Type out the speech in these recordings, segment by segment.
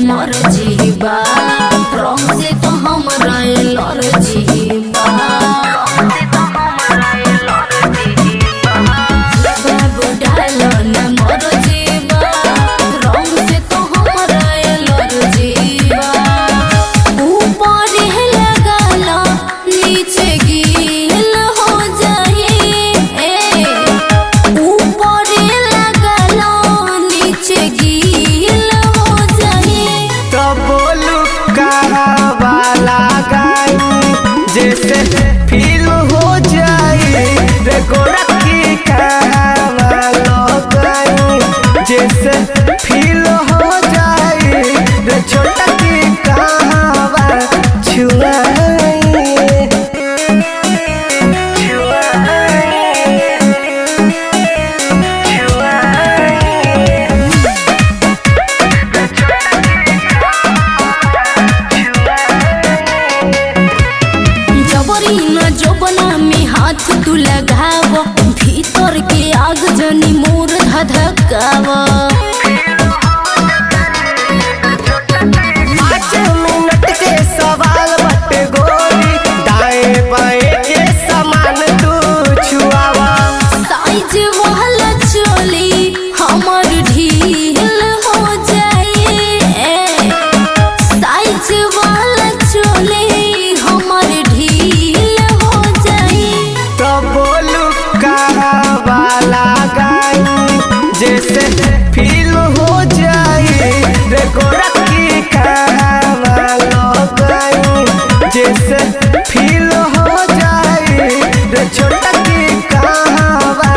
मोर जीवा रंग से तो हमरा लर जीवा बाबू डालो न मोर जीवा रंग से तो हमरा लर जीवा ऊपर लगाला नीचे गील हो जाए ऊपर लगाला नीचे गील जैसे फील हो जाए रे गोरखी कहवा लोग जैसे फील हो जाए रे छोटा की कहवा जोबना में हाथ तू लगाव भीतर के आग जनी मोर धधकाव 5 मिनट के सवाल बटे गोरी दाएं बाएं के समान तू छुआवा साइज वाला चोली हमर ढील हो जाए साइज वाला चोली हमर जैसे फील हो जाए रे गोरखी कहवा लोग जैसे फील हो जाए रे छोटा की कहवा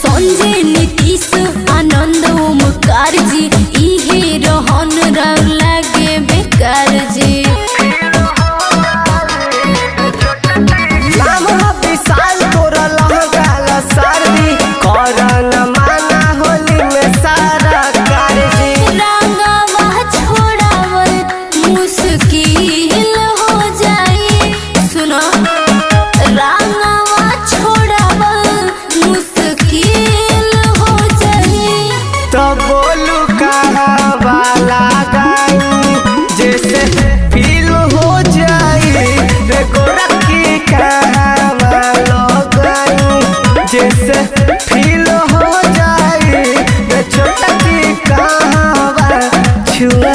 संजय नीतीश आनंद ओमकार जी इहे रहन लागे बेकार जी विशाल तोरा लहंगा सर्दी करन माना होली में सारा कारजी रंगवा छोड़ावल मुश्किल हो जाए सुनो रंगवा छोड़ावल मुश्किल हो जाए तो बोलू कहवा लगाई जैसे फील हो जाए रे गोरखी कहवा लोग जैसे फील हो जाए रे छोटा की कहवा छुआ